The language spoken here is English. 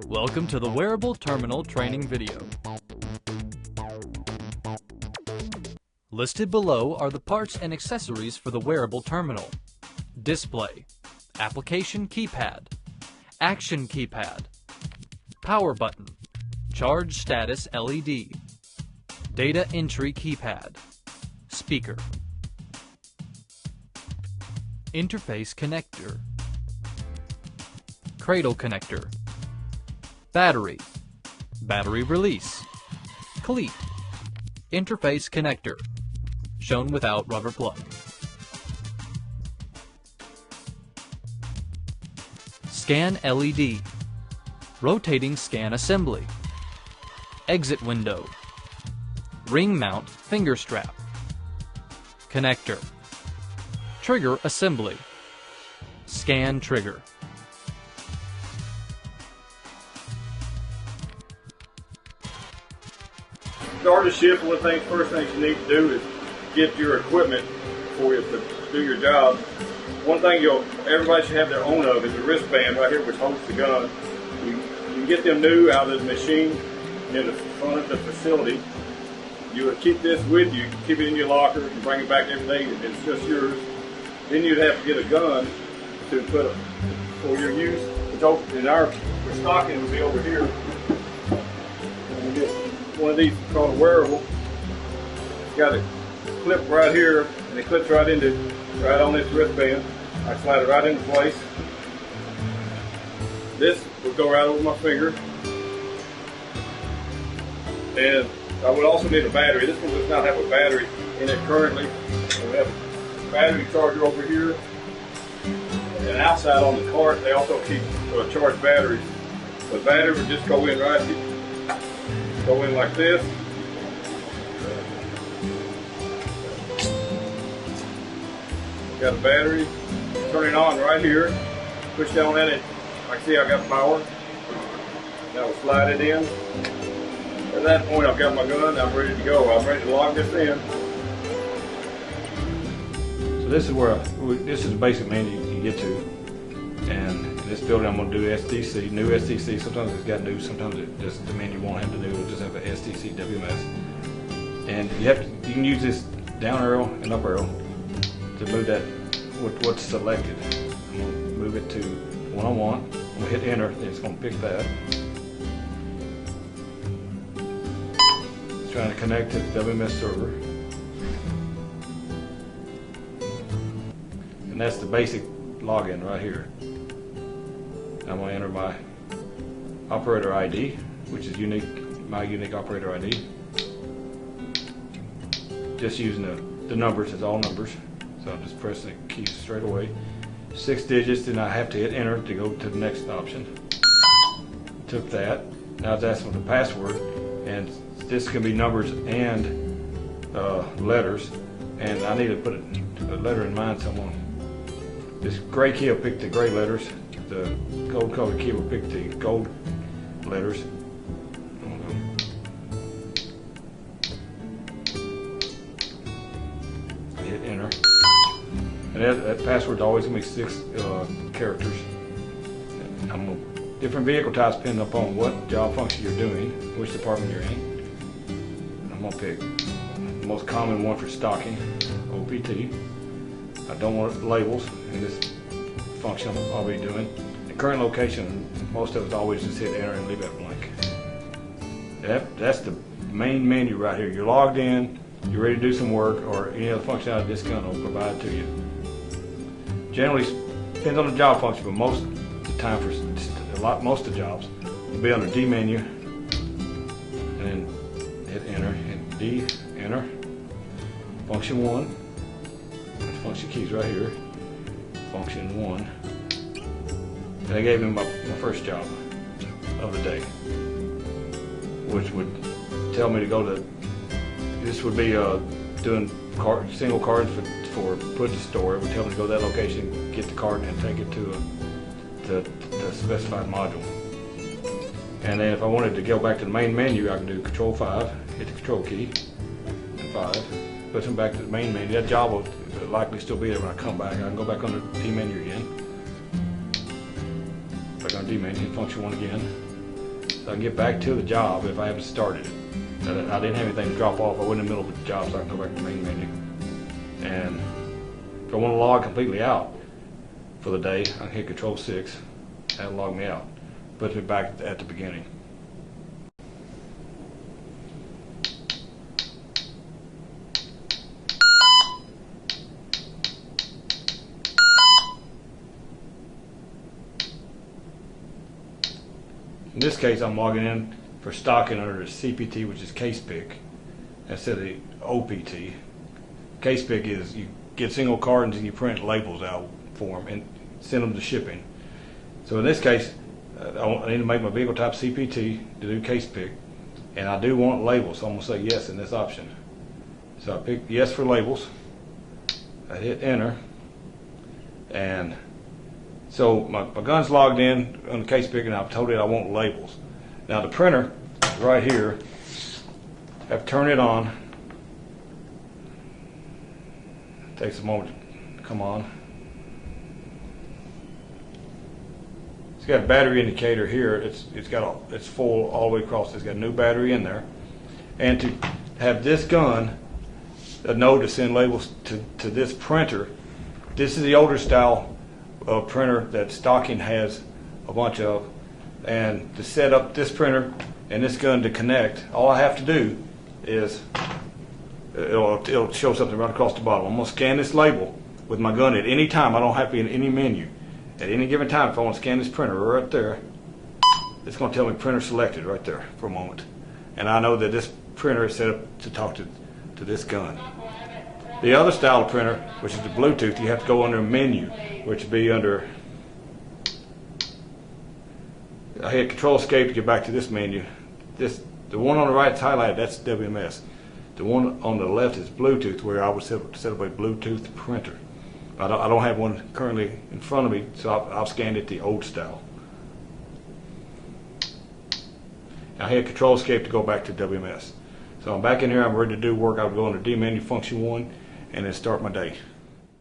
Welcome to the Wearable Terminal training video. Listed below are the parts and accessories for the wearable terminal. Display, application keypad, action keypad, power button, charge status LED, data entry keypad, speaker, interface connector, cradle connector, battery, battery release, cleat, interface connector, shown without rubber plug. Scan LED, rotating scan assembly, exit window, ring mount finger strap, connector, trigger assembly, scan trigger. Start a shift. First thing you need to do is get your equipment for you to do your job. One thing everybody should have their own of is a wristband right here which holds the gun. You can get them new out of the machine in the front of the facility. You would keep this with you, keep it in your locker, and bring it back every day. It's just yours. Then you'd have to get a gun to put for your use. In our stocking would be over here. And you get one of these called a wearable. It's got a clip right here, and it clips right on this wristband. I slide it right into place. This will go right over my finger. And I would also need a battery. This one does not have a battery in it currently. We have a battery charger over here. And outside on the cart, they also keep charged batteries. The battery would just go in right here. Go in like this. Got a battery. Turn it on right here. Push down in it. Like see, I got power. Now we'll slide it in. At that point, I've got my gun. I'm ready to go. I'm ready to lock this in. So this is the basic menu you can get to. And in this building, I'm going to do SDC, new SDC. Sometimes it's got new, sometimes the menu won't have to do. It'll just have an SDC WMS. And you can use this down arrow and up arrow to move that with what's selected. I'm going to move it to one I want. I'm going to hit enter, and it's going to pick that. It's trying to connect to the WMS server. And that's the basic login right here. I'm going to enter my operator ID, which is my unique operator ID. Just using the numbers, it's all numbers. So I'm just pressing the keys straight away. 6 digits, then I have to hit enter to go to the next option. Took that. Now it's asking for the password, and this can be numbers and letters. And I need to put a letter in mine, so I'm going to, this gray key will pick the gray letters. The gold colored key will pick the gold letters. Hit enter. And that password's always going to be 6 characters. Different vehicle types depending upon what job function you're doing, which department you're in. I'm going to pick the most common one for stocking, OPT. I don't want labels in this function I'll be doing. The current location, most of us always just hit enter and leave that blank. That's the main menu right here. You're logged in, you're ready to do some work, or any other functionality this gun will provide to you. Generally, depends on the job function, but most of the time most of the jobs will be under D menu, and then hit enter, and D, enter, function 1, function keys right here, function 1. And I gave him my first job of the day, which would tell me to go to, this would be doing single cards for put to store. It would tell me to go to that location, get the card, and take it to the specified module. And then if I wanted to go back to the main menu, I can do Control 5, hit the Control key, and 5, puts them back to the main menu. That job will likely still be there when I come back. I can go back on the D menu again. Back on D menu, hit function 1 again, so I can get back to the job if I haven't started it. I didn't have anything to drop off. I wasn't in the middle of the job, so I can go back to the main menu. And if I want to log completely out for the day, I can hit Control-6. That'll log me out. Puts me back at the beginning. In this case, I'm logging in for stocking under the CPT, which is case pick, instead of the OPT. Case pick is you get single cartons and you print labels out for them and send them to shipping. So in this case, I need to make my vehicle type CPT to do case pick, and I do want labels, so I'm going to say yes in this option. So I pick yes for labels. I hit enter, and so my gun's logged in on the case pick, and I've told it I want labels. Now the printer is right here. I have to turn it on. It takes a moment to come on. It's got a battery indicator here. It's full all the way across. It's got a new battery in there. And to have this gun know to send labels to this printer, this is the older style printer that Stocking has a bunch of, and to set up this printer and this gun to connect, all I have to do is it'll show something right across the bottom. I'm going to scan this label with my gun at any time. I don't have to be in any menu. At any given time, if I want to scan this printer right there, it's going to tell me printer selected right there for a moment, and I know that this printer is set up to talk to this gun. The other style of printer, which is the Bluetooth, you have to go under menu, which would be under, I hit Control-Escape to get back to this menu. The one on the right is highlighted, that's WMS. The one on the left is Bluetooth, where I would set up a Bluetooth printer. I don't have one currently in front of me, so I've scanned it the old style. I hit Control-Escape to go back to WMS. So I'm back in here, I'm ready to do work. I would go under D menu, function 1, and then start my day.